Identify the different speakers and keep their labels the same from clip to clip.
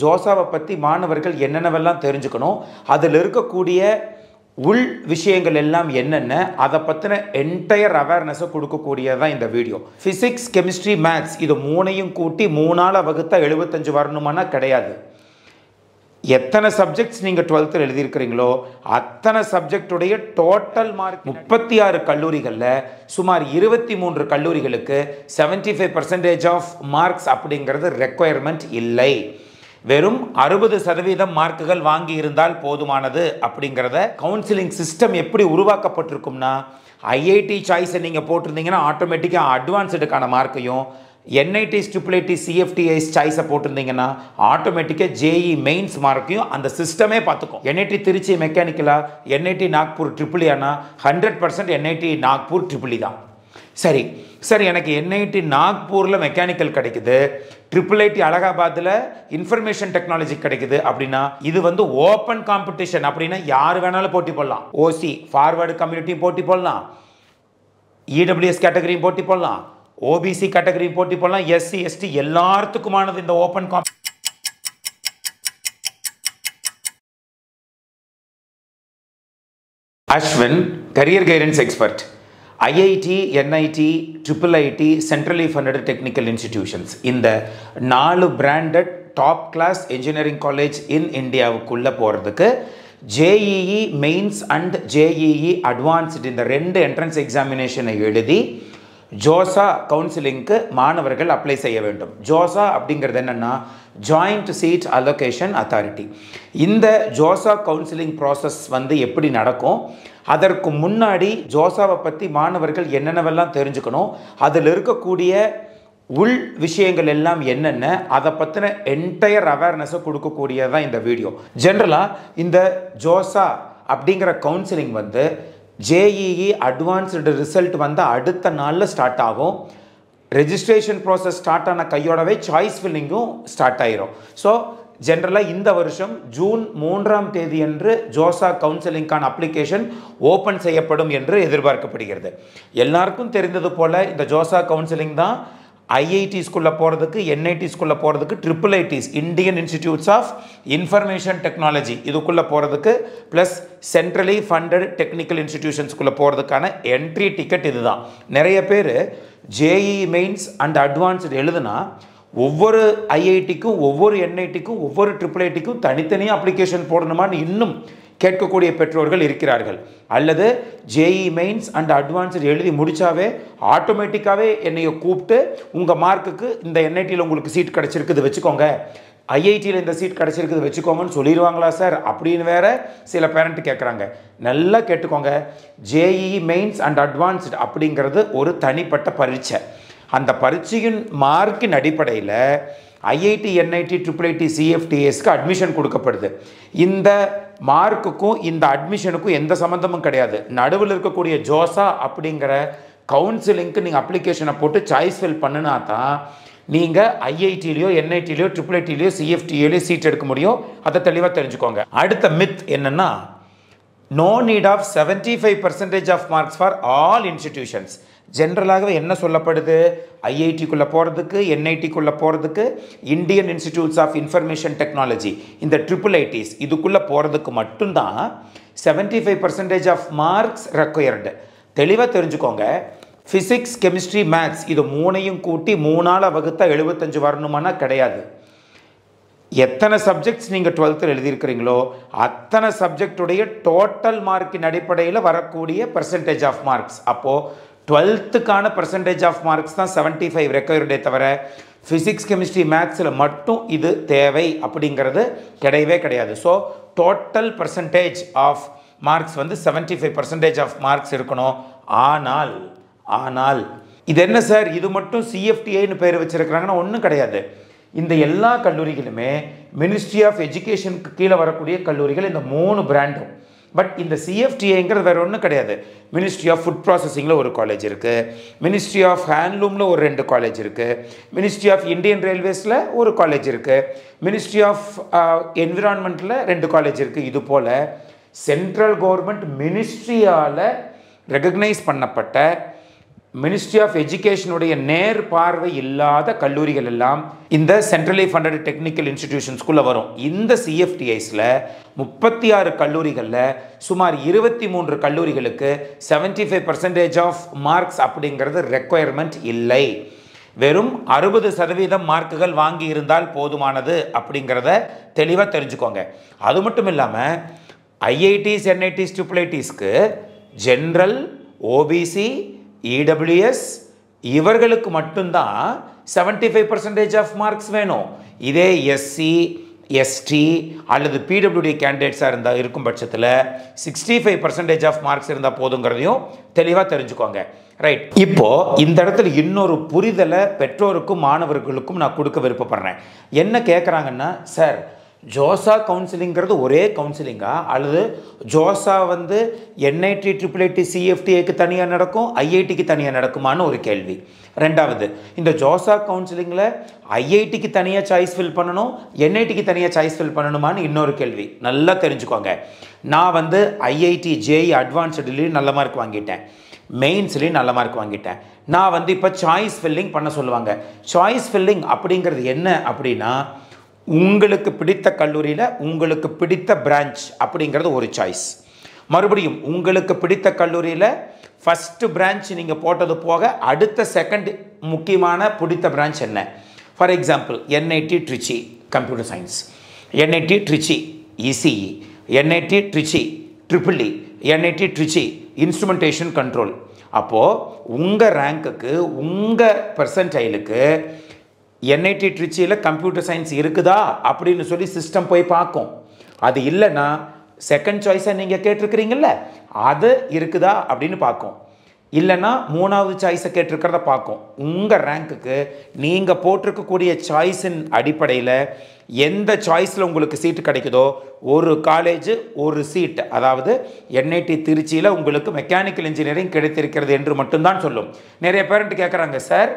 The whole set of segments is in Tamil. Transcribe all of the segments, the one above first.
Speaker 1: ஜோசாவை பற்றி மாணவர்கள் என்னென்னவெல்லாம் தெரிஞ்சுக்கணும், அதில் இருக்கக்கூடிய உள் விஷயங்கள் எல்லாம் என்னென்ன, அதை பற்றின என்டையர் அவேர்னஸை கொடுக்கக்கூடியதான் இந்த வீடியோ. ஃபிசிக்ஸ், கெமிஸ்ட்ரி, மேத்ஸ் இது மூணையும் கூட்டி 3ஆல் வகுத்தா 75 வரணுமானா கிடையாது. எத்தனை சப்ஜெக்ட்ஸ் நீங்கள் 12th எழுதியிருக்கிறீங்களோ அத்தனை சப்ஜெக்டுடைய டோட்டல் மார்க் 36 கல்லூரிகளில் சுமார் 23 கல்லூரிகளுக்கு 75% ஆஃப் மார்க்ஸ் அப்படிங்கிறது ரெக்குயர்மெண்ட் இல்லை. வெறும் 60% மார்க்குகள் வாங்கி இருந்தால் போதுமானது அப்படிங்கிறத கவுன்சிலிங் சிஸ்டம் எப்படி உருவாக்கப்பட்டிருக்கும்னா, ஐஐடி சாய்ஸை நீங்கள் போட்டிருந்தீங்கன்னா ஆட்டோமேட்டிக்காக அட்வான்ஸ்டுக்கான மார்க்கையும், என்ஐடிஸ், IIITs, CFTIs சாய்ஸை போட்டிருந்தீங்கன்னா ஆட்டோமேட்டிக்காக ஜேஇ மெயின்ஸ் மார்க்கையும் அந்த சிஸ்டமே பார்த்துக்கும். என்ஐடி திருச்சி மெக்கானிக்கலா, என்ஐடி நாக்பூர் ட்ரிபிளியானா 100% என்ஐடி நாக்பூர் ட்ரிபிளி தான். சரி சார், எனக்கு என்ஐடி நாக்பூரில் மெக்கானிக்கல் கிடைக்குது, IIIT அலகாபாத்தில் இன்ஃபர்மேஷன் டெக்னாலஜி கிடைக்குது அப்படின்னா இது ஓப்பன் காம்படிஷன். அப்படின்னா யார் வேணாலும் போட்டி போடலாம். ஓசி ஃபார்வர்டு கம்யூனிட்டியும் போட்டி போடலாம், இடபிள்யூஎஸ் கேட்டகரியும் போட்டி போடலாம், ஓபிசி கேட்டகரியும் போட்டி போடலாம், எஸ்சி எஸ்டி எல்லாத்துக்குமானது இந்த open competition. Ashwin, career guidance expert. IIT, NIT, IIIT, centrally funded technical institutions, இந்த 4 branded top class engineering college in இந்தியாவுக்குள்ளே போகிறதுக்கு JEE mains and JEE advanced இந்த 2 என்ட்ரன்ஸ் எக்ஸாமினேஷனை எழுதி ஜோசா கவுன்சிலிங்க்கு மாணவர்கள் அப்ளை செய்ய வேண்டும். ஜோசா அப்படிங்கிறது என்னென்னா ஜாயிண்ட் சீட் அலோகேஷன் அத்தாரிட்டி. இந்த ஜோசா கவுன்சிலிங் ப்ராசஸ் எப்படி நடக்கும், அதற்கு முன்னாடி ஜோசாவை பற்றி மாணவர்கள் என்னென்னவெல்லாம் தெரிஞ்சுக்கணும், அதில் இருக்கக்கூடிய உள் விஷயங்கள் எல்லாம் என்னென்ன, அதை பற்றின என்டையர் அவேர்னஸை கொடுக்கக்கூடியதான் இந்த வீடியோ. ஜென்ரலாக இந்த ஜோசா அப்படிங்கிற கவுன்சிலிங் ஜேஇஇ அட்வான்ஸ்டு ரிசல்ட் அடுத்த நாளில் ஸ்டார்ட் ஆகும். ரெஜிஸ்ட்ரேஷன் ப்ராசஸ் ஸ்டார்ட் ஆன கையோடவே சாய்ஸ் ஃபில்லிங்கும் ஸ்டார்ட் ஆயிரும். ஸோ ஜென்ரலாக இந்த வருஷம் ஜூன் 3ஆம் தேதி அன்று ஜோசா கவுன்சிலிங்கான அப்ளிகேஷன் ஓப்பன் செய்யப்படும் என்று எதிர்பார்க்கப்படுகிறது. எல்லாருக்கும் தெரிந்தது போல் இந்த ஜோசா கவுன்சிலிங் தான் ஐஐடி ஸ்கூல்ல போகிறதுக்கு, என்ஐடி ஸ்கூல்ல போகிறதுக்கு, IIITs Indian institutes of information technology இதுக்குள்ளே போகிறதுக்கு, ப்ளஸ் சென்ட்ரலி ஃபண்டட் டெக்னிக்கல் இன்ஸ்டிடியூஷன்ஸ்குள்ளே போகிறதுக்கான என்ட்ரி டிக்கெட் இதுதான். நிறைய பேர் ஜேஇ மெயின்ஸ் அண்ட் அட்வான்ஸ்டு எழுதுனா ஒவ்வொரு ஐஐடிக்கும், ஒவ்வொரு என்ஐடிக்கும், ஒவ்வொரு IIITக்கும் தனித்தனியாக அப்ளிகேஷன் போடணுமான்னு இன்னும் கேட்கக்கூடிய பெற்றோர்கள் இருக்கிறார்கள். அல்லது ஜேஇ மெயின்ஸ் அண்ட் அட்வான்ஸ்டு எழுதி முடித்தாவே ஆட்டோமேட்டிக்காகவே என்னைய கூப்பிட்டு உங்கள் மார்க்குக்கு இந்த என்ஐடியில் உங்களுக்கு சீட் கிடச்சிருக்குது வச்சுக்கோங்க, ஐஐடியில் இந்த சீட் கிடச்சிருக்குது வச்சுக்கோங்கன்னு சொல்லிடுவாங்களா சார் அப்படின்னு வேற சில பேரண்ட் கேட்குறாங்க. நல்லா கேட்டுக்கோங்க, ஜேஇ மெயின்ஸ் அண்ட் அட்வான்ஸ்டு அப்படிங்கிறது ஒரு தனிப்பட்ட பரீட்சை. அந்த பரீட்சையின் மார்க்கின் அடிப்படையில் ஐஐடி, என்ஐடி, IIIT, CFTIsக்கு அட்மிஷன் கொடுக்கப்படுது. இந்த மார்க்குக்கும் இந்த அட்மிஷனுக்கும் எந்த சம்மந்தமும் கிடையாது. நடுவில் இருக்கக்கூடிய ஜோசா அப்படிங்கிற கவுன்சிலிங்க்கு நீங்கள் அப்ளிகேஷனை போட்டு சாய்ஸ் ஃபில் பண்ணினா தான் நீங்கள் ஐஐடிலையோ, என்ஐடிலையோ, IIITலையோ, CFTIலையோ சீட் எடுக்க முடியும். அதை தெளிவாக தெரிஞ்சுக்கோங்க. அடுத்த மித் என்னென்னா, no need of 75% of marks for all institutions. ஜென்ரலாகவே என்ன சொல்லப்படுது, ஐஐடிக்குள்ளே போகிறதுக்கு, என்ஐடிக்குள்ளே போகிறதுக்கு, Indian institutes of information technology இந்த IIITs இதுக்குள்ளே போகிறதுக்கு மட்டும்தான் 75% ஆஃப் மார்க்ஸ் ரெக்வயர்டு. தெளிவாக தெரிஞ்சுக்கோங்க, ஃபிசிக்ஸ், கெமிஸ்ட்ரி, மேத்ஸ் இது மூணையும் கூட்டி 3ஆல் வகுத்தா 75 வரணுமானா கிடையாது. எத்தனை சப்ஜெக்ட்ஸ் நீங்கள் 12th எழுதியிருக்கிறீங்களோ அத்தனை சப்ஜெக்டுடைய டோட்டல் மார்க்கின் அடிப்படையில் வரக்கூடிய பெர்சன்டேஜ் ஆஃப் மார்க்ஸ். அப்போது 12க்கான பெர்சன்டேஜ் ஆஃப் மார்க்ஸ் தான் 75 ரெக்வயர்டே தவிர ஃபிசிக்ஸ், கெமிஸ்ட்ரி, மேத்ஸில் மட்டும் இது தேவை அப்படிங்கிறது கிடையவே கிடையாது. So total percentage of marks 75% of marks இருக்கணும். ஆனால் இது என்ன சார், இது மட்டும் CFTIன்னு பேர் வச்சுருக்கிறாங்கன்னா ஒன்றும் கிடையாது. இந்த எல்லா கல்லூரிகளுமே மினிஸ்ட்ரி ஆஃப் எஜுகேஷனுக்கு கீழே வரக்கூடிய கல்லூரிகள், இந்த 3 பிராண்டும். பட் இந்த CFTIங்கிறது வேறு ஒன்றும் கிடையாது. மினிஸ்ட்ரி ஆஃப் ஃபுட் ப்ராசஸிங்கில் ஒரு காலேஜ் இருக்குது, மினிஸ்ட்ரி ஆஃப் ஹேண்ட்லூமில் ஒரு 2 காலேஜ் இருக்குது, மினிஸ்ட்ரி ஆஃப் இந்தியன் ரயில்வேஸில் ஒரு காலேஜ் இருக்குது, மினிஸ்ட்ரி ஆஃப் என்விரான்மெண்ட்டில் 2 காலேஜ் இருக்குது. இது போல் சென்ட்ரல் கவர்மெண்ட் மினிஸ்ட்ரியால் ரெகக்னைஸ் பண்ணப்பட்ட மினிஸ்ட்ரி ஆஃப் எஜுகேஷனுடைய நேர் பார்வை இல்லாத கல்லூரிகள் எல்லாம் இந்த சென்ட்ரலி ஃபண்டட் டெக்னிக்கல் இன்ஸ்டிடியூஷன்ஸ்குள்ளே வரும். இந்த சிஎஃப்டிஐஸில் 36 கல்லூரிகளில் சுமார் 23 கல்லூரிகளுக்கு 75% ஆஃப் மார்க்ஸ் அப்படிங்கிறது ரெக்குயர்மெண்ட் இல்லை. வெறும் 60% மார்க்குகள் வாங்கி இருந்தால் போதுமானது அப்படிங்கிறத தெளிவாக தெரிஞ்சுக்கோங்க. அது மட்டும் இல்லாமல் ஐஐடிஸ், என்ஐடிஸ், IIITஸ்க்கு ஜென்ரல், ஓபிசி, இடபிள்யூஎஸ் இவர்களுக்கு மட்டும்தான் 75% ஆஃப் மார்க்ஸ் வேணும். இதே எஸ்சி, எஸ்டி அல்லது பிடபிள்யூடி கேண்டிடேட்ஸாக இருக்கும் பட்சத்தில் 65% ஆஃப் மார்க்ஸ் இருந்தால் போதுங்கிறதையும் தெளிவாக தெரிஞ்சுக்கோங்க. ரைட். இப்போது இந்த இடத்துல இன்னொரு புரிதலை பெற்றோருக்கும் மாணவர்களுக்கும் நான் கொடுக்க விருப்பப்படுறேன். என்ன கேட்குறாங்கன்னா, சார் ஜோசா கவுன்சிலிங்கிறது ஒரே கவுன்சிலிங்கா அல்லது ஜோசா வந்து என்ஐடி, IIIT, சிஎஃப்டிஐக்கு தனியாக நடக்கும், ஐஐடிக்கு தனியாக நடக்குமான்னு ஒரு கேள்வி. ரெண்டாவது, இந்த ஜோசா கவுன்சிலிங்கில் ஐஐடிக்கு தனியாக சாய்ஸ் ஃபில் பண்ணணும், என்ஐடிக்கு தனியாக சாய்ஸ் ஃபில் பண்ணணுமான்னு இன்னொரு கேள்வி. நல்லா தெரிஞ்சுக்கோங்க. நான் வந்து ஐஐடி ஜேஇ அட்வான்ஸ்டுலேயும் நல்ல மார்க் வாங்கிட்டேன், மெயின்ஸ்லேயும் நல்ல மார்க் வாங்கிட்டேன். நான் வந்து இப்போ சாய்ஸ் ஃபில்லிங் பண்ண சொல்லுவாங்க. சாய்ஸ் ஃபில்லிங் அப்படிங்கிறது என்ன அப்படின்னா, உங்களுக்கு பிடித்த கல்லூரியில் உங்களுக்கு பிடித்த பிரான்ச் அப்படிங்கிறது ஒரு சாய்ஸ். மறுபடியும் உங்களுக்கு பிடித்த கல்லூரியில் ஃபஸ்ட்டு பிரான்ச் நீங்கள் போட்டது போக அடுத்த செகண்ட் முக்கியமான பிடித்த பிரான்ச் என்ன? For example NIT Trichy computer science, NIT Trichy ECE, NIT Trichy IIIE, NIT Trichy instrumentation control. அப்போது உங்கள் ரேங்க்குக்கு உங்கள் பெர்சன்டைலுக்கு என்ஐடி ட்ரிச்சியில் கம்ப்யூட்டர் சயின்ஸ் இருக்குதா அப்படின்னு சொல்லி சிஸ்டம் போய் பார்க்கும். அது இல்லைன்னா செகண்ட் சாய்ஸை நீங்கள் கேட்டிருக்கிறீங்கள அது இருக்குதா அப்படின்னு பார்க்கும். இல்லைன்னா மூணாவது சாய்ஸை கேட்டிருக்கிறத பார்க்கும். உங்கள் ரேங்க்குக்கு நீங்கள் போட்டிருக்கக்கூடிய சாய்ஸின் அடிப்படையில் எந்த சாய்ஸில் உங்களுக்கு சீட்டு கிடைக்குதோ ஒரு காலேஜ் ஒரு சீட், அதாவது என்ஐடி திருச்சியில் உங்களுக்கு மெக்கானிக்கல் இன்ஜினியரிங் கிடைத்திருக்கிறது என்று மட்டும்தான் சொல்லும். நிறைய பேரண்ட் கேட்குறாங்க, சார்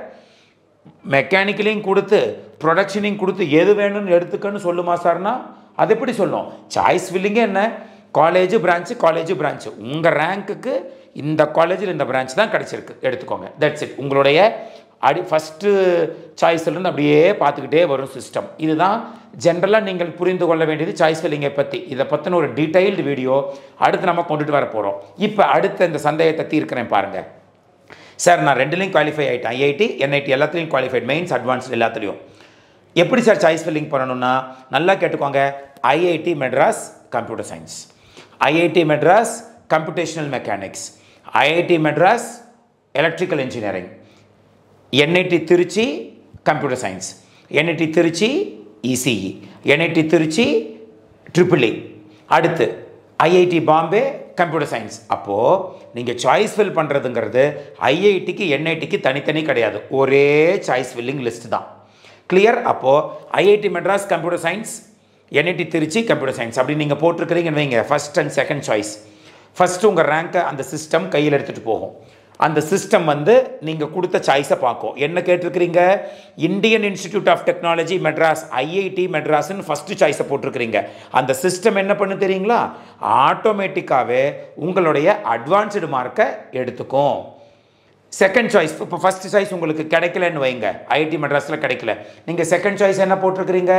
Speaker 1: மெக்கானிக்கலையும் கொடுத்து ப்ரொடக்ஷனையும் கொடுத்து எது வேணும்னு எடுத்துக்கன்னு சொல்லுமா சார்னா அது எப்படி சொல்லும்? சாய்ஸ் ஃபில்லிங்கே என்ன? காலேஜ் பிரான்ச்சு உங்கள் ரேங்க்குக்கு இந்த காலேஜில் இந்த பிரான்ச் தான் கிடச்சிருக்கு, எடுத்துக்கோங்க. That's it. உங்களுடைய ஃபஸ்ட்டு சாய்ஸ்லேருந்து அப்படியே பார்த்துக்கிட்டே வரும் சிஸ்டம். இதுதான் ஜென்ரலாக நீங்கள் புரிந்து கொள்ள வேண்டியது சாய்ஸ் ஃபில்லிங்கை பற்றி. இதை பற்றின ஒரு டீட்டெயில்டு வீடியோ அடுத்து நம்ம கொண்டுட்டு வர போகிறோம். இப்போ அடுத்த இந்த சந்தேகத்தை தீர்க்கிறேன் பாருங்கள். சார் நான் ரெண்டுலேயும் குவாலிஃபை ஆகிட்டேன், ஐஐடி, என்ஐடி எல்லாத்துலேயும் குவாலிஃபைட், மெயின்ஸ், அட்வான்ஸ்டு எல்லாத்துலேயும். எப்படி சார் சாய்ஸ் ஃபில்லிங் பண்ணணும்னா நல்லா கேட்டுக்கோங்க. IIT Madras computer science, IIT Madras computational mechanics, IIT Madras electrical engineering, NIT Trichy computer science, NIT Trichy ECE, NIT Trichy IIIE, அடுத்து ஐஐடி பாம்பே கம்ப்யூட்டர் சயின்ஸ். அப்போது நீங்கள் சாய்ஸ் ஃபில் பண்ணுறதுங்கிறது ஐஐடிக்கு என்ஐடிக்கு தனித்தனி கிடையாது, ஒரே சாய்ஸ் ஃபில்லிங் லிஸ்ட் தான். கிளியர்? அப்போது IIT Madras computer science, NIT Trichy computer science அப்படி நீங்கள் போட்டிருக்கிறீங்கன்னு வைங்க. First and second choice. First உங்கள் ரேங்க்கை அந்த சிஸ்டம் கையில் எடுத்துகிட்டு போகும். அந்த சிஸ்டம் வந்து நீங்கள் கொடுத்த சாய்ஸை பார்க்கும். என்ன கேட்டிருக்கிறீங்க? Indian Institute of Technology Madras, IIT மெட்ராஸ்ன்னு ஃபஸ்ட்டு சாய்ஸை போட்டிருக்கிறீங்க. அந்த சிஸ்டம் என்ன பண்ணு தெரியுங்களா? ஆட்டோமேட்டிக்காகவே உங்களுடைய அட்வான்ஸ்டு மார்க்கை எடுத்துக்கும். செகண்ட் சாய்ஸ், இப்போ ஃபஸ்ட் சாய்ஸ் உங்களுக்கு கிடைக்கலன்னு வைங்க, ஐஐடி மெட்ராஸில் கிடைக்கல, நீங்கள் செகண்ட் சாய்ஸ் என்ன போட்டிருக்கிறீங்க?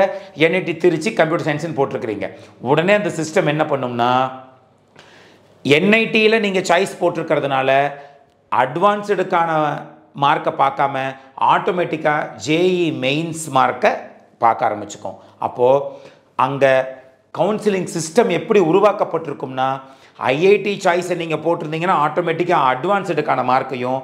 Speaker 1: என்ஐடி திருச்சி கம்ப்யூட்டர் சயின்ஸ்னு போட்டிருக்கிறீங்க. உடனே அந்த சிஸ்டம் என்ன பண்ணும்னா, என்ஐடியில் நீங்கள் சாய்ஸ் போட்டிருக்கிறதுனால அட்வான்ஸ்டுக்கான மார்க்கை பார்க்காம ஆட்டோமேட்டிக்காக ஜேஇ மெயின்ஸ் மார்க்கை பார்க்க ஆரம்பிச்சுக்கும். அப்போது அங்கே கவுன்சிலிங் சிஸ்டம் எப்படி உருவாக்கப்பட்டிருக்கும்னா, ஐஐடி சாய்ஸை நீங்கள் போட்டிருந்தீங்கன்னா ஆட்டோமேட்டிக்காக அட்வான்ஸ்டுக்கான மார்க்கையும்,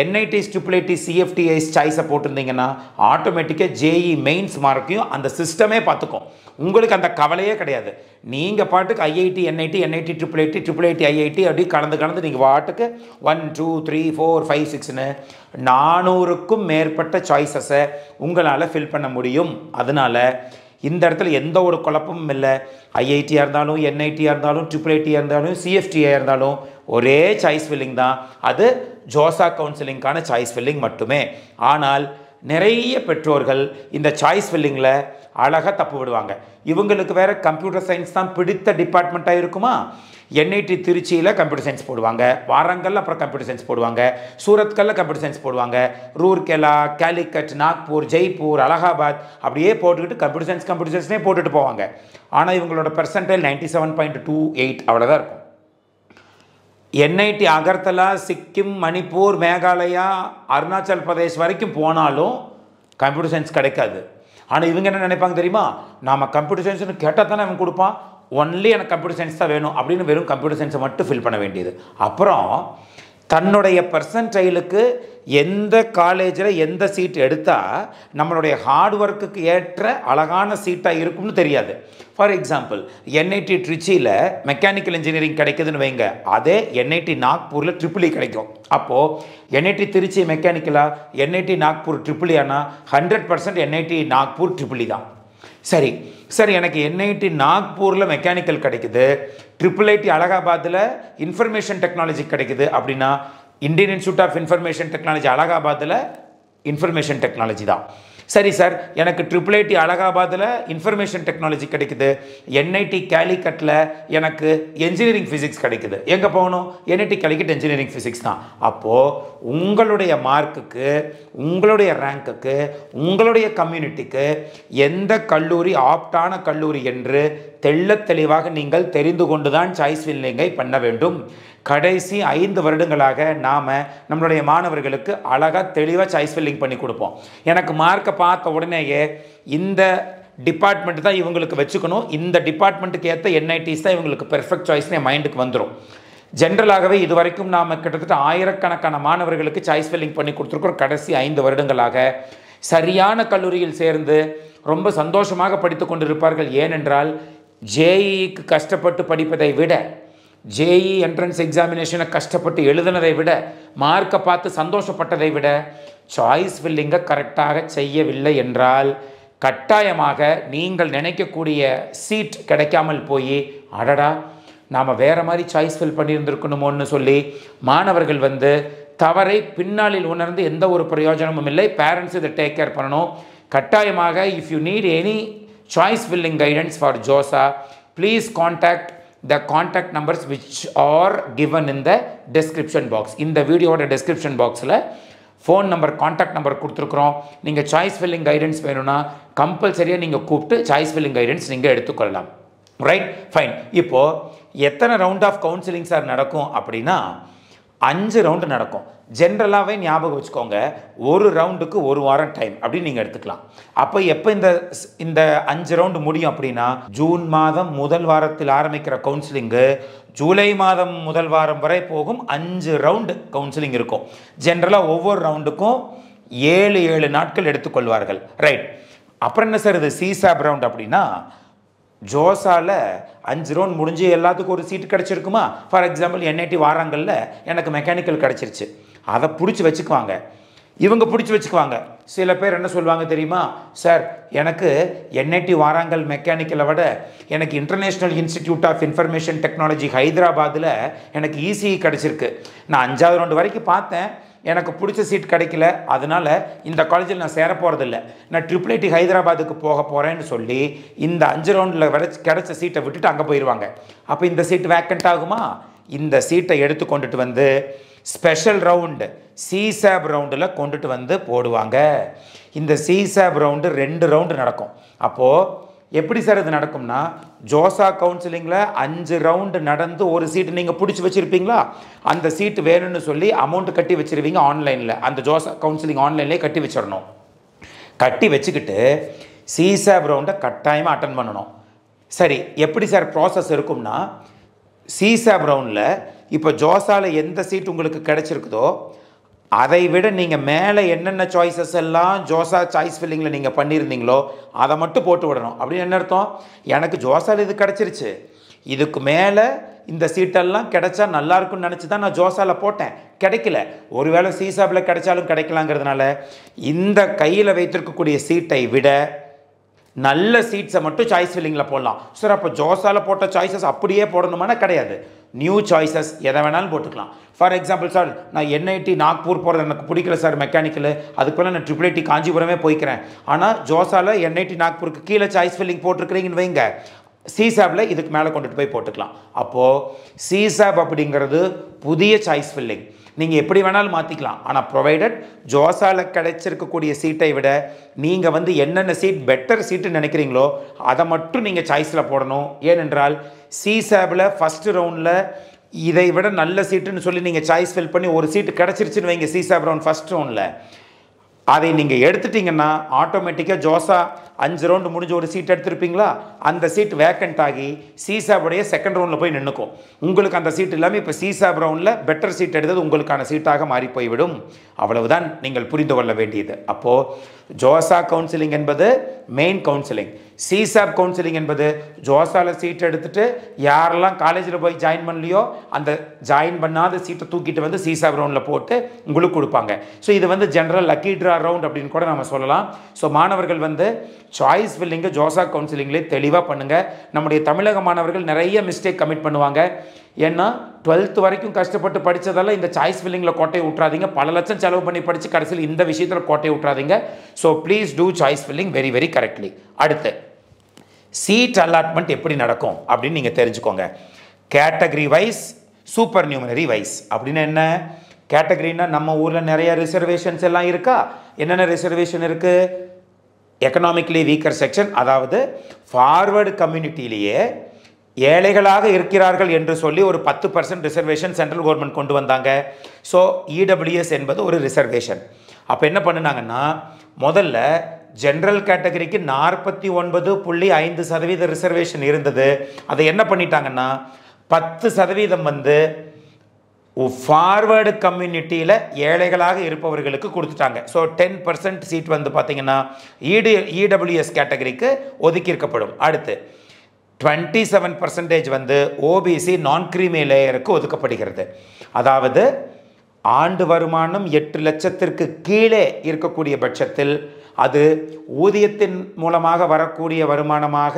Speaker 1: என்ஐடிஸ், IIITs, சிஎஃப்டிஐஸ் சாய்ஸை போட்டிருந்தீங்கன்னா ஆட்டோமேட்டிக்காக ஜேஇ மெயின்ஸ் மார்க்கையும் அந்த சிஸ்டமே பார்த்துக்கும். உங்களுக்கு அந்த கவலையே கிடையாது. நீங்கள் பாட்டுக்கு ஐஐடி, என்ஐடி, IIIT, ஐஐடி அப்படி கலந்து நீங்கள் பாட்டுக்கு 1 2 3 4 5 6ன்னு 400க்கும் மேற்பட்ட சாய்ஸஸை உங்களால் ஃபில் பண்ண முடியும். அதனால் இந்த இடத்துல எந்த ஒரு குழப்பமும் இல்லை. ஐஐடியாக இருந்தாலும், என்ஐடியாக இருந்தாலும், IIITயாக இருந்தாலும், சிஎஃப்டியாக இருந்தாலும் ஒரே சாய்ஸ் ஃபில்லிங் தான். அது ஜோசா கவுன்சிலிங்கான சாய்ஸ் ஃபில்லிங் மட்டுமே. ஆனால் நிறைய பெற்றோர்கள் இந்த சாய்ஸ் ஃபில்லிங்கில் அழகாக தப்பு விடுவாங்க. இவங்களுக்கு வேறு கம்ப்யூட்டர் சயின்ஸ் தான் பிடித்த டிபார்ட்மெண்ட்டாக இருக்குமா, என்ஐடி திருச்சியில் கம்ப்யூட்டர் சயின்ஸ் போடுவாங்க, வாரங்கல் அப்புறம் கம்ப்யூட்டர் சயின்ஸ் போடுவாங்க, சூரத்கல்ல கம்ப்யூட்டர் சயின்ஸ் போடுவாங்க, ரூர்கேலா, கேலிக்கட், நாக்பூர், ஜெய்ப்பூர், அலகாபாத் அப்படியே போட்டுக்கிட்டு கம்ப்யூட்டர் சயின்ஸ்னே போட்டுட்டு போவாங்க. ஆனால் இவங்களோட பெர்சன்டைல் 97.28 அவ்வளோதான் இருக்கும். என்ஐடி அகர்தலா, சிக்கிம், மணிப்பூர், மேகாலயா, அருணாச்சல் பிரதேஷ் வரைக்கும் போனாலும் கம்ப்யூட்டர் சயின்ஸ் கிடைக்காது. ஆனால் இவங்க என்ன நினைப்பாங்க தெரியுமா, நாம் கம்ப்யூட்டர் சயின்ஸ்னு கேட்டால் தானே அவன் கொடுப்பான், ஒன்லி எனக்கு கம்ப்யூட்டர் சயின்ஸ் தான் வேணும் அப்படின்னு வெறும் கம்ப்யூட்டர் சயின்ஸை மட்டும் ஃபில் பண்ண வேண்டியது. அப்புறம் தன்னுடைய பெர்சன்டைலுக்கு எந்த காலேஜில் எந்த சீட் எடுத்தால் நம்மளுடைய ஹார்ட் ஒர்க்குக்கு ஏற்ற அழகான சீட்டாக இருக்கும்னு தெரியாது. ஃபார் எக்ஸாம்பிள், என்ஐடி ட்ரிச்சியில் மெக்கானிக்கல் இன்ஜினியரிங் கிடைக்குதுன்னு வைங்க, அதே என்ஐடி நாக்பூரில் ட்ரிபிள் இ கிடைக்கும். அப்போது என்ஐடி திருச்சி மெக்கானிக்கலா, என்ஐடி நாக்பூர் ட்ரிபிள் இ ஆனால் 100% என்ஐடி நாக்பூர் ட்ரிபிள் இ தான். சரி சார், எனக்கு என்ஐடி நாக்பூரில் மெக்கானிக்கல் கிடைக்குது, ட்ரிபிள் ஐடி அலகாபாத்தில் இன்ஃபர்மேஷன் டெக்னாலஜி கிடைக்குது அப்படின்னா Indian institute of information technology அலகாபாத்தில் இன்ஃபர்மேஷன் டெக்னாலஜி தான். சரி சார், எனக்கு ட்ரிபிள் ஐடி அலகாபாத்தில் இன்ஃபர்மேஷன் டெக்னாலஜி கிடைக்குது, என்ஐடி கேலிக்கட்டில் எனக்கு என்ஜினியரிங் ஃபிசிக்ஸ் கிடைக்குது, எங்கே போகணும், என்ஐடி கேலிக்கட் என்ஜினியரிங் ஃபிசிக்ஸ் தான். அப்போது உங்களுடைய மார்க்குக்கு, உங்களுடைய ரேங்க்குக்கு, உங்களுடைய கம்யூனிட்டிக்கு எந்த கல்லூரி ஆப்டான கல்லூரி என்று தெள்ளத் தெளிவாக நீங்கள் தெரிந்து கொண்டு தான் சாய்ஸ் ஃபில்லிங்கை பண்ண வேண்டும். கடைசி 5 வருடங்களாக நாம் நம்மளுடைய மாணவர்களுக்கு அழகாக தெளிவாக சாய்ஸ் ஃபில்லிங் பண்ணி கொடுப்போம். எனக்கு மார்க்கை பார்த்த உடனேயே இந்த டிபார்ட்மெண்ட் தான் இவங்களுக்கு வச்சுக்கணும், இந்த டிபார்ட்மெண்ட்டுக்கு ஏற்ற என்ஐடிஸ் தான் இவங்களுக்கு பெர்ஃபெக்ட் சாய்ஸ்னு என் மைண்டுக்கு வந்துடும். ஜென்ரலாகவே இது வரைக்கும் நாம் கிட்டத்தட்ட ஆயிரக்கணக்கான மாணவர்களுக்கு சாய்ஸ் ஃபில்லிங் பண்ணி கொடுத்துருக்குறோம். கடைசி 5 வருடங்களாக சரியான கல்லூரியில் சேர்ந்து ரொம்ப சந்தோஷமாக படித்து கொண்டிருப்பார்கள். ஏனென்றால் ஜேஇக்கு கஷ்டப்பட்டு படிப்பதை விட, ஜேஇ என்ட்ரன்ஸ் எக்ஸாமினேஷனை கஷ்டப்பட்டு எழுதினதை விட, மார்க்கை பார்த்து சந்தோஷப்பட்டதை விட சாய்ஸ் ஃபில்லிங்கை கரெக்டாக செய்யவில்லை என்றால் கட்டாயமாக நீங்கள் நினைக்கக்கூடிய சீட் கிடைக்காமல் போய் அடடா நாம் வேறு மாதிரி சாய்ஸ் ஃபில் பண்ணியிருந்துருக்கணுமோன்னு சொல்லி மாணவர்கள் தவறை பின்னாளில் உணர்ந்து எந்த ஒரு பிரயோஜனமும் இல்லை. பேரண்ட்ஸ் இதை டேக் கேர் பண்ணணும். கட்டாயமாக if you need any choice filling guidance for JoSAA, please contact the contact numbers which are given in the description box. இந்த வீடியோட description boxல ஃபோன் நம்பர், கான்டாக்ட் நம்பர் கொடுத்துருக்குறோம். நீங்கள் சாய்ஸ் ஃபில்லிங் கைடன்ஸ் வேணும்னா கம்பல்சரியாக நீங்கள் கூப்பிட்டு சாய்ஸ் ஃபில்லிங் கைடன்ஸ் நீங்கள் எடுத்துக்கொள்ளலாம். Right, fine. இப்போது எத்தனை ரவுண்ட் ஆஃப் கவுன்சிலிங் சார் நடக்கும் அப்படின்னா 5 ரவுண்டு நடக்கும். ஜென்ரலாகவே ஞாபகம் வச்சுக்கோங்க, ஒரு ரவுண்டுக்கு 1 வாரம் டைம் அப்படின்னு நீங்கள் எடுத்துக்கலாம். அப்போ எப்போ இந்த 5 ரவுண்டு முடியும் அப்படின்னா ஜூன் மாதம் முதல் வாரத்தில் ஆரம்பிக்கிற கவுன்சிலிங்கு ஜூலை மாதம் முதல் வாரம் வரை போகும். 5 ரவுண்டு கவுன்சிலிங் இருக்கும். ஜென்ரலாக ஒவ்வொரு ரவுண்டுக்கும் 7 நாட்கள் எடுத்துக்கொள்வார்கள். ரைட், அப்புறம் என்ன சார் இது சிசாப் ரவுண்ட் அப்படின்னா, ஜோசாவில் 5 ரவுண்ட் முடிஞ்சு எல்லாத்துக்கும் ஒரு சீட்டு கிடச்சிருக்குமா. ஃபார் எக்ஸாம்பிள் என்ஐடி வாராங்கல்ல எனக்கு மெக்கானிக்கல் கிடச்சிருச்சு, அதை பிடிச்சி வச்சுக்குவாங்க, இவங்க பிடிச்சி வச்சுக்குவாங்க. சில பேர் என்ன சொல்லுவாங்க தெரியுமா, சார் எனக்கு என்ஐடி வாராங்கல் மெக்கானிக்கலை விட எனக்கு international institute of information technology ஹைதராபாத்தில் எனக்கு இசிஇ கிடச்சிருக்கு, நான் 5வது ரவுண்டு வரைக்கும் பார்த்தேன், எனக்கு பிடிச்ச சீட் கிடைக்கல, அதனால் இந்த காலேஜில் நான் சேர போகிறதில்ல, நான் ட்ரிபிள் ஐடி ஹைதராபாத்துக்கு போக போகிறேன்னு சொல்லி இந்த 5 ரவுண்டில் கிடைச்ச சீட்டை விட்டுட்டு அங்கே போயிடுவாங்க. அப்போ இந்த சீட் வேக்கண்ட் ஆகுமா? இந்த சீட்டை எடுத்து கொண்டுட்டு ஸ்பெஷல் ரவுண்டு சிசாப் ரவுண்டில் கொண்டுட்டு போடுவாங்க. இந்த சிசாப் ரவுண்டு 2 ரவுண்டு நடக்கும். அப்போது எப்படி சார் இது நடக்கும்னா, ஜோசா கவுன்சிலிங்கில் 5 ரவுண்டு நடந்து ஒரு சீட்டு நீங்கள் பிடிச்சி வச்சுருப்பீங்களா, அந்த சீட்டு வேணும்னு சொல்லி அமௌண்ட்டு கட்டி வச்சுருவீங்க ஆன்லைனில். அந்த ஜோசா கவுன்சிலிங் ஆன்லைன்லேயே கட்டி வச்சிடணும். கட்டி வச்சுக்கிட்டு சிசாப் ரவுண்டை கட்டாயமாக அட்டன் பண்ணணும். சரி, எப்படி சார் ப்ராசஸ் இருக்கும்னா, சிசாப் ரவுண்டில் இப்போ ஜோசாவில் எந்த சீட் உங்களுக்கு கிடச்சிருக்குதோ அதை விட நீங்கள் மேலே என்னென்ன சாய்ஸஸ் எல்லாம் ஜோசா சாய்ஸ் ஃபில்லிங்கில் நீங்கள் பண்ணியிருந்தீங்களோ அதை மட்டும் போட்டு விடணும். அப்படின்னு என்ன அர்த்தம், எனக்கு ஜோசாவில் இது கிடச்சிருச்சு, இதுக்கு மேலே இந்த சீட்டெல்லாம் கிடைச்சா நல்லாயிருக்குன்னு நினச்சி தான் நான் ஜோசாவில் போட்டேன், கிடைக்கல, ஒருவேளை சிசாப்பில் கிடைச்சாலும் கிடைக்கலாங்கிறதுனால இந்த கையில் வைத்திருக்கக்கூடிய சீட்டை விட நல்ல சீட்ஸை மட்டும் சாய்ஸ் ஃபில்லிங்கில் போடலாம். சார் அப்போ ஜோசாவில் போட்ட சாய்ஸஸ் அப்படியே போடணுமானா கிடையாது. நியூ சாய்ஸஸ் எதை வேணாலும் போட்டுக்கலாம். ஃபார் எக்ஸாம்பிள் சார், நான் என்ஐடி நாக்பூர் போகிறது எனக்கு பிடிக்கல சார் மெக்கானிக்கல், அதுக்கு போல் நான் IIIT காஞ்சிபுரமே போய்க்கிறேன். ஆனால் ஜோசாவில் என்ஐடி நாக்பூருக்கு கீழே சாய்ஸ் ஃபில்லிங் போட்டிருக்கிறீங்கன்னு வைங்க, சிசாபில் இதுக்கு மேலே கொண்டுட்டு போய் போட்டுக்கலாம். அப்போது சிசாப் அப்படிங்கிறது புதிய சாய்ஸ் ஃபில்லிங், நீங்கள் எப்படி வேணாலும் மாற்றிக்கலாம். ஆனால் ப்ரொவைடட் ஜோசாவில் கிடைச்சிருக்கக்கூடிய சீட்டை விட நீங்கள் வந்து என்னென்ன சீட் பெட்டர் சீட்டு நினைக்கிறீங்களோ அதை மட்டும் நீங்கள் சாய்ஸில் போடணும். ஏனென்றால் சிசாபில் ஃபஸ்ட்டு ரவுண்டில் இதை விட நல்ல சீட்டுன்னு சொல்லி நீங்கள் சாய்ஸ் ஃபில் பண்ணி ஒரு சீட்டு கிடச்சிருச்சுன்னு வைங்க, சிசாப் ரவுண்ட் ஃபஸ்ட் ரவுண்டில் அதை நீங்கள் எடுத்துட்டிங்கன்னா ஆட்டோமேட்டிக்காக ஜோசா 5 ரவுண்டு முடிஞ்ச ஒரு சீட் எடுத்துருப்பீங்களா, அந்த சீட் வேக்கண்ட் ஆகி சிசாபுடைய செகண்ட் ரவுண்டில் போய் நின்றுக்கும். உங்களுக்கு அந்த சீட் இல்லாமல் இப்போ சிசாப் ரவுண்டில் பெட்டர் சீட் எடுத்தது உங்களுக்கான சீட்டாக மாறி போய்விடும். அவ்வளவுதான் நீங்கள் புரிந்து கொள்ள வேண்டியது. அப்போது ஜோசா கவுன்சிலிங் என்பது மெயின் கவுன்சிலிங், சிசாப் கவுன்சிலிங் என்பது ஜோசாவில் சீட் எடுத்துட்டு யாரெல்லாம் காலேஜில் போய் ஜாயின் பண்ணலையோ அந்த ஜாயின் பண்ணாத சீட்டை தூக்கிட்டு வந்து சிசாப் ரவுண்டில் போட்டு உங்களுக்கு கொடுப்பாங்க. ஸோ இது வந்து ஜென்ரல் லக்கி ட்ரா ரவுண்ட் அப்படின்னு கூட நம்ம சொல்லலாம். ஸோ மாணவர்கள் வந்து சாய்ஸ் ஃபில்லிங்கு ஜோசா கவுன்சிலிங்லேயே தெளிவாக பண்ணுங்கள். நம்முடைய தமிழக மாணவர்கள் நிறைய மிஸ்டேக் கமிட் பண்ணுவாங்க. ஏன்னா 12th வரைக்கும் கஷ்டப்பட்டு படித்ததால் இந்த சாய்ஸ் ஃபில்லிங்கில் கோட்டையை விட்றாதீங்க. பல லட்சம் செலவு பண்ணி படித்து கடைசியில் இந்த விஷயத்தில் கோட்டையை விட்றாதீங்க. So please do choice filling very very correctly. அடுத்து சீட் அலாட்மெண்ட் எப்படி நடக்கும் அப்படின்னு நீங்கள் தெரிஞ்சுக்கோங்க. Category wise, supernumerary wise. அப்படின்னு என்ன? கேட்டகரின்னா நம்ம ஊரில் நிறைய ரிசர்வேஷன்ஸ் எல்லாம் இருக்கா? என்னென்ன ரிசர்வேஷன் இருக்குது? எக்கனாமிக்கலி வீக்கர் செக்ஷன், அதாவது ஃபார்வர்டு கம்யூனிட்டியிலேயே ஏழைகளாக இருக்கிறார்கள் என்று சொல்லி ஒரு 10% ரிசர்வேஷன் சென்ட்ரல் கவர்மெண்ட் கொண்டு வந்தாங்க. ஸோ இடபிள்யூஎஸ் என்பது ஒரு ரிசர்வேஷன். அப்போ என்ன பண்ணினாங்கன்னா, முதல்ல ஜென்ரல் கேட்டகரிக்கு 49.5% ரிசர்வேஷன் இருந்தது. அதை என்ன பண்ணிட்டாங்கன்னா 10% வந்து ஃபார்வர்டு கம்யூனிட்டியில் ஏழைகளாக இருப்பவர்களுக்கு கொடுத்துட்டாங்க. ஸோ 10% சீட் வந்து பார்த்திங்கன்னா இடபிள்யூஎஸ் கேட்டகரிக்கு ஒதுக்கியிருக்கப்படும். அடுத்து 27% வந்து ஓபிசி நான் கிரீமி லேயருக்கு ஒதுக்கப்படுகிறது. அதாவது ஆண்டு வருமானம் 8 லட்சத்திற்கு கீழே இருக்கக்கூடிய பட்சத்தில் அது ஊதியத்தின் மூலமாக வரக்கூடிய வருமானமாக,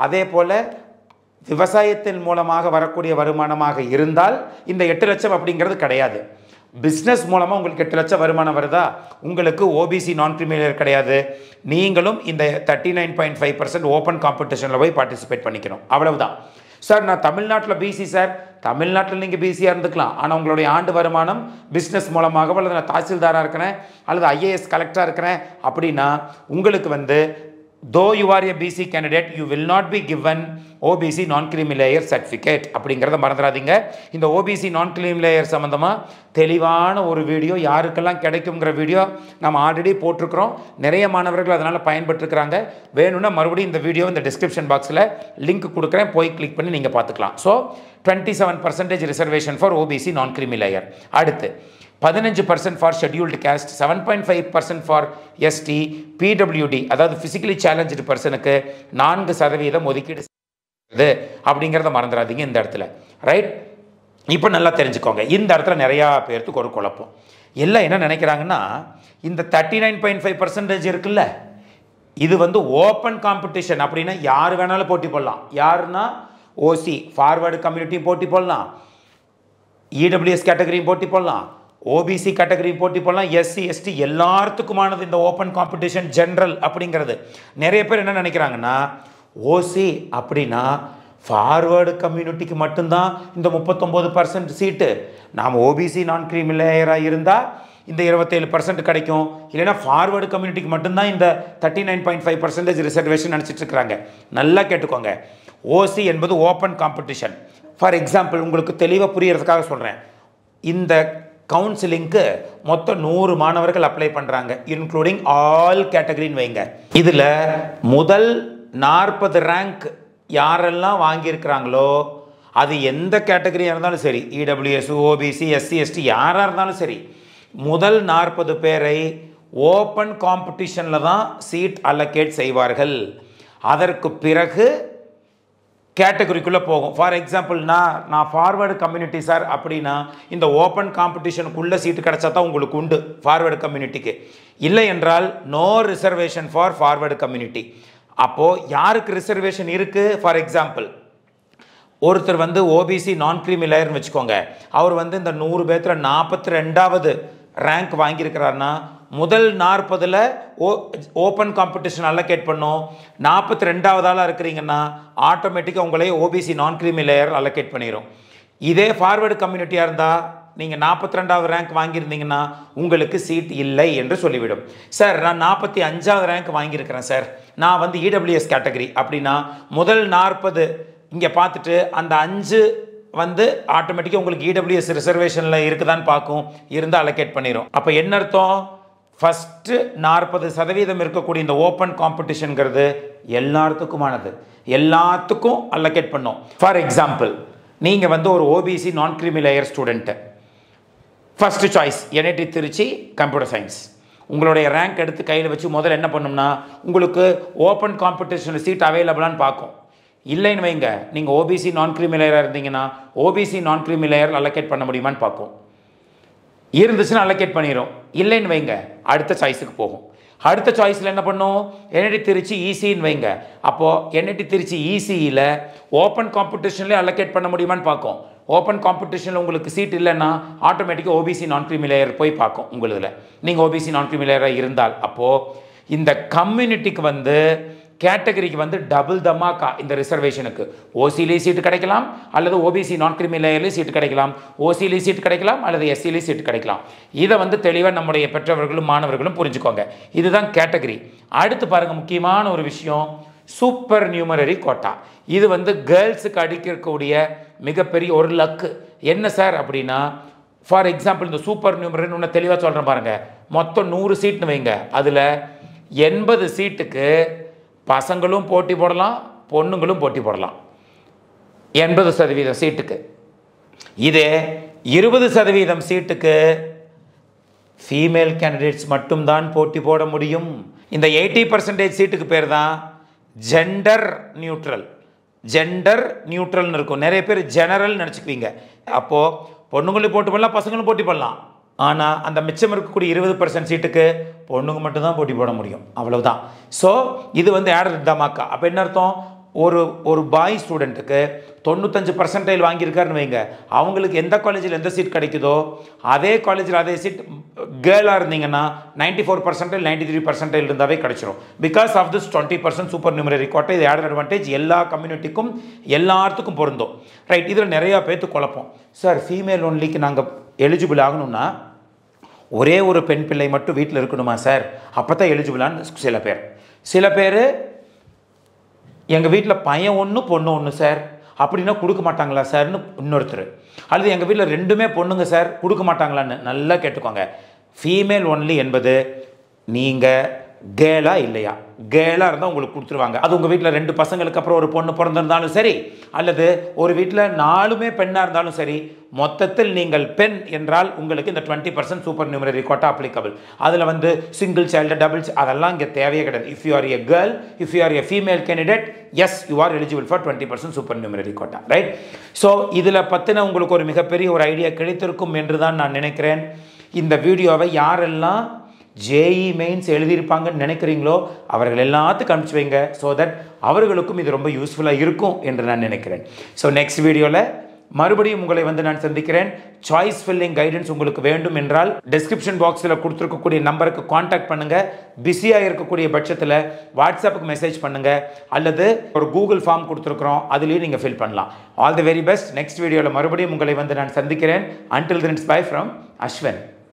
Speaker 1: அதே போல் விவசாயத்தின் மூலமாக வரக்கூடிய வருமானமாக இருந்தால் இந்த 8 லட்சம் அப்படிங்கிறது கிடையாது. பிஸ்னஸ் மூலமாக உங்களுக்கு 8 லட்சம் வருமானம் வருதா, உங்களுக்கு ஓபிசி நான் கிரிமினல் கிடையாது. நீங்களும் இந்த 39.5% ஓப்பன் காம்படிஷனில் போய் பார்ட்டிசிபேட் பண்ணிக்கணும். அவ்வளவுதான். சார் நான் தமிழ்நாட்டில் பிசி சார், தமிழ்நாட்டில் நீங்கள் பிசியாக இருந்துக்கலாம். ஆனால் உங்களுடைய ஆண்டு வருமானம் பிஸ்னஸ் மூலமாக, அல்லது நான் தாசில்தாராக இருக்கிறேன் அல்லது ஐஏஎஸ் கலெக்டராக இருக்கிறேன் அப்படின்னா உங்களுக்கு வந்து though you are a BC candidate, you will not be given OBC non-creamy layer certificate அப்படிங்கிறத மறந்துடாதீங்க. இந்த OBC non-creamy layer சம்மந்தமாக தெளிவான ஒரு வீடியோ யாருக்கெல்லாம் கிடைக்குங்கிற வீடியோ நம்ம ஆல்ரெடி போட்டிருக்கிறோம். நிறைய மாணவர்கள் அதனால் பயன்பட்டுருக்கிறாங்க. வேணும்னா மறுபடியும் இந்த வீடியோ இந்த டிஸ்கிரிப்ஷன் பாக்ஸில் லிங்க் கொடுக்குறேன், போய் கிளிக் பண்ணி நீங்கள் பார்த்துக்கலாம். So 27% reservation for OBC non-creamy layer. அடுத்து 15% for scheduled caste, 7.5% for ST, PWD அதாவது ஃபிசிக்கலி சேலஞ்சு பர்சனுக்கு 4% ஒதுக்கீடு செய்கிறது அப்படிங்கிறத மறந்துடாதீங்க இந்த இடத்துல. ரைட், இப்போ நல்லா தெரிஞ்சுக்கோங்க. இந்த இடத்துல நிறையா பேர்த்துக்கு ஒரு குழப்பம். எல்லாம் என்ன நினைக்கிறாங்கன்னா, இந்த 39.5% இருக்குல்ல, இது வந்து ஓப்பன் காம்படிஷன். அப்படின்னா யார் வேணாலும் போட்டி போடலாம். யாருன்னா ஓசி ஃபார்வர்டு கம்யூனிட்டியும் போட்டி போடலாம், இடபிள்யூஎஸ் கேட்டகரியும் போட்டி போடலாம், ஓபிசி கேட்டகரியும் போட்டி போடலாம், எஸ்சி எஸ்டி எல்லாத்துக்குமானது இந்த ஓப்பன் காம்படிஷன் ஜென்ரல் அப்படிங்கிறது. நிறைய பேர் என்ன நினைக்கிறாங்கன்னா, ஓசி அப்படின்னா ஃபார்வர்டு கம்யூனிட்டிக்கு மட்டும்தான் இந்த 39% சீட்டு, நாம் ஓபிசி நான் கிரீமி லேயராக இருந்தால் இந்த 27% கிடைக்கும், இல்லைன்னா ஃபார்வர்டு கம்யூனிட்டிக்கு மட்டும்தான் இந்த 39.5% ரிசர்வேஷன் நினச்சிட்டு இருக்கிறாங்க. நல்லா கேட்டுக்கோங்க, ஓசி என்பது ஓப்பன் காம்படிஷன். ஃபார் எக்ஸாம்பிள் உங்களுக்கு தெளிவாக புரியறதுக்காக சொல்கிறேன். இந்த கவுன்சிலிங்க்கு மொத்தம் 100 மாணவர்கள் அப்ளை பண்ணுறாங்க, இன்க்ளூடிங் ஆல் கேட்டகரின்னு வைங்க. இதில் முதல் 40 ரேங்க் யாரெல்லாம் வாங்கியிருக்கிறாங்களோ, அது எந்த கேட்டகரியாக இருந்தாலும் சரி, இடபிள்யூஎஸ், ஓபிசி, எஸ்சி எஸ்டி யாராக இருந்தாலும் சரி, முதல் 40 பேரை ஓப்பன் காம்படிஷனில் தான் சீட் அலோகேட் செய்வார்கள். அதற்கு பிறகு கேட்டகரிக்குள்ளே போகும். ஃபார் எக்ஸாம்பிள் நான் ஃபார்வர்டு கம்யூனிட்டி சார் அப்படின்னா இந்த ஓப்பன் காம்படிஷனுக்குள்ளே சீட்டு கிடச்சா தான் உங்களுக்கு உண்டு ஃபார்வர்டு கம்யூனிட்டிக்கு. இல்லை என்றால் no reservation for forward community. அப்போது யாருக்கு ரிசர்வேஷன் இருக்குது? ஃபார் எக்ஸாம்பிள் ஒருத்தர் வந்து ஓபிசி நான் க்ரீமி லேயர்னு வச்சுக்கோங்க, அவர் வந்து இந்த 100 பேர்த்தில் 42வது ரேங்க் வாங்கியிருக்கிறாருன்னா முதல் 40ல் ஓப்பன் காம்படிஷன் அலோகேட் பண்ணோம். 42வது ஆளாக இருக்கிறீங்கன்னா ஆட்டோமேட்டிக்காக உங்களே OBC non creamy layer allocate பண்ணிடும். இதே ஃபார்வர்டு கம்யூனிட்டியாக இருந்தால் நீங்கள் 42வது ரேங்க் வாங்கியிருந்தீங்கன்னா உங்களுக்கு சீட் இல்லை என்று சொல்லிவிடும். சார் நான் 45வது ரேங்க் வாங்கியிருக்கிறேன் சார், நான் வந்து இடபிள்யூஎஸ் கேட்டகரி அப்படின்னா முதல் 40 இங்கே பார்த்துட்டு அந்த 5 வந்து ஆட்டோமேட்டிக்காக உங்களுக்கு இடபிள்யூஎஸ் ரிசர்வேஷனில் இருக்குதான்னு பார்க்கும், இருந்தால் அலோகேட் பண்ணிடும். அப்போ என்ன அர்த்தம்? ஃபஸ்ட்டு 40% இருக்கக்கூடிய இந்த ஓப்பன் காம்படிஷனுங்கிறது எல்லாத்துக்குமானது, எல்லாத்துக்கும் அலோகேட் பண்ணோம். ஃபார் எக்ஸாம்பிள், நீங்கள் வந்து ஒரு OBC non creamy layer student, first choice NIT Trichy computer science. உங்களுடைய ரேங்க் எடுத்து கையில் வச்சு முதல்ல என்ன பண்ணோம்னா உங்களுக்கு ஓப்பன் காம்படிஷனில் சீட் அவைலபிளான்னு பார்க்கும். இல்லைன்னு வைங்க, நீங்கள் ஓபிசி நான் க்ரீமி லேயராக இருந்தீங்கன்னா OBC non creamy layer allocate பண்ண முடியுமான்னு பார்க்கும். இருந்துச்சுன்னா அலோகேட் பண்ணிடும். இல்லைன்னு வைங்க, அடுத்த சாய்ஸுக்கு போகும். அடுத்த சாய்ஸில் என்ன பண்ணும்? NIT திருச்சி ஈசின்னு வைங்க, அப்போது NIT திருச்சி ஈசியில் ஓப்பன் காம்படிஷன்லேயே அலோகேட் பண்ண முடியுமான்னு பார்க்கும். ஓப்பன் காம்படிஷனில் உங்களுக்கு சீட் இல்லைன்னா ஆட்டோமேட்டிக்காக ஓபிசி நான் க்ரீமி லேயர் போய் பார்க்கும் உங்களுதில், நீங்கள் ஓபிசி நான் க்ரீமி லேயராக இருந்தால். அப்போது இந்த கம்யூனிட்டிக்கு வந்து கேட்டகரிக்கு வந்து டபுள் தமாக்கா. இந்த ரிசர்வேஷனுக்கு ஓசிலேயும் சீட்டு கிடைக்கலாம், அல்லது ஓபிசி நான் க்ரீமி லேயர்லேயும் சீட்டு கிடைக்கலாம், ஓசிலேயும் சீட்டு கிடைக்கலாம், அல்லது எஸ்சிலேயும் சீட்டு கிடைக்கலாம். இதை வந்து தெளிவாக நம்முடைய பெற்றவர்களும் மாணவர்களும் புரிஞ்சுக்கோங்க. இதுதான் கேட்டகரி. அடுத்து பாருங்கள், முக்கியமான ஒரு விஷயம், சூப்பர் நியூமரரி கோட்டா. இது வந்து கேர்ள்ஸுக்கு அடிக்கக்கூடிய மிகப்பெரிய ஒரு லக்கு. என்ன சார் அப்படின்னா, ஃபார் எக்ஸாம்பிள் இந்த சூப்பர் நியூமரரி ஒன்று தெளிவாக சொல்கிறேன் பாருங்கள். மொத்தம் 100 சீட்னு வைங்க, அதில் 80 சீட்டுக்கு பசங்களும் போட்டி போடலாம், பொண்ணுங்களும் போட்டி போடலாம். 80% சீட்டுக்கு. இதே 20% சீட்டுக்கு ஃபீமேல் கேண்டிடேட்ஸ் மட்டும்தான் போட்டி போட முடியும். இந்த 80% சீட்டுக்கு பேர் தான் ஜெண்டர் நியூட்ரல். ஜெண்டர் நியூட்ரல்னு இருக்கும். நிறைய பேர் ஜெனரல் நினச்சிக்குவீங்க. அப்போது பொண்ணுங்களும் போட்டி போடலாம், பசங்களும் போட்டி போடலாம். ஆனால் அந்த மிச்சம் இருக்கக்கூடிய 20% சீட்டுக்கு பொண்ணுங்க மட்டும்தான் போட்டி போட முடியும், அவ்வளவுதான். ஸோ இது வந்து ஆடட் தமாக்கா. அப்போ என்ன அர்த்தம்? ஒரு பாய் ஸ்டூடெண்ட்டுக்கு 95% வாங்கியிருக்காருன்னு வைங்க, அவங்களுக்கு எந்த காலேஜில் எந்த சீட் கிடைக்குதோ அதே காலேஜில் அதே சீட் கேர்ளாக இருந்தீங்கன்னா 94% 93% இருந்தாவே கிடைச்சிரும். Because of this 20% super numerary கோட்டை. இது ஆடட் அட்வான்டேஜ் எல்லா கம்யூனிட்டிக்கும் எல்லாத்துக்கும் பொருந்தும். ரைட். இதில் நிறையா பேர்த்து குழப்பம். சார் ஃபீமேல் ஒன்லிக்கு நாங்கள் எலிஜிபிள் ஆகணும்னா ஒரே ஒரு பெண் பிள்ளை மட்டும் வீட்டில் இருக்கணுமா சார், அப்போ தான் எலிஜிபிளான்னு சில பேர் எங்கள் வீட்டில் பையன் ஒன்று பொண்ணு ஒன்று சார் அப்படின்னா கொடுக்க மாட்டாங்களா சார்னு இன்னொருத்தர், அல்லது எங்கள் வீட்டில் 2மே பொண்ணுங்க சார் கொடுக்க மாட்டாங்களான்னு. நல்லா கேட்டுக்கோங்க. ஃபீமேல் ஒன்லி என்பது நீங்கள் கேலா இல்லையா, கேலாக இருந்தால் உங்களுக்கு கொடுத்துருவாங்க. அது உங்கள் வீட்டில் 2 பசங்களுக்கு அப்புறம் ஒரு பொண்ணு பிறந்திருந்தாலும் சரி, அல்லது ஒரு வீட்டில் 4மே பெண்ணாக இருந்தாலும் சரி, மொத்தத்தில் நீங்கள் பெண் என்றால் உங்களுக்கு இந்த 20% சூப்பர் நியூமரரி கோட்டா அப்ளிகபிள். அதில் வந்து சிங்கிள் சைல்டு, டபுள் அதெல்லாம் இங்கே தேவையே கிடையாது. If you are a girl, if you are a female candidate, yes you are eligible for 20% supernumerary quota. Right. So இதில் பற்றின உங்களுக்கு ஒரு மிகப்பெரிய ஒரு ஐடியா கிடைத்திருக்கும் என்று தான் நான் நினைக்கிறேன். இந்த வீடியோவை யாரெல்லாம் JEE மெயின்ஸ் எழுதியிருப்பாங்கன்னு நினைக்கிறீங்களோ அவர்கள் எல்லாத்துக்கும் அனுப்பிச்சு வைங்க. ஸோ தட் அவர்களுக்கும் இது ரொம்ப யூஸ்ஃபுல்லாக இருக்கும் என்று நான் நினைக்கிறேன். ஸோ நெக்ஸ்ட் வீடியோவில் மறுபடியும் உங்களை வந்து நான் சந்திக்கிறேன். சாய்ஸ் ஃபில்லிங் கைடன்ஸ் உங்களுக்கு வேண்டும் என்றால் டிஸ்கிரிப்ஷன் பாக்ஸில் கொடுத்துருக்கக்கூடிய நம்பருக்கு காண்டாக்ட் பண்ணுங்கள். பிஸியாக இருக்கக்கூடிய பட்சத்தில் வாட்ஸ்அப்புக்கு மெசேஜ் பண்ணுங்கள், அல்லது ஒரு கூகுள் ஃபார்ம் கொடுத்துருக்குறோம், அதுலேயும் நீங்கள் ஃபில் பண்ணலாம். All the very best. Next வீடியோவில் மறுபடியும் உங்களை வந்து நான் சந்திக்கிறேன். Until then by from Ashwin.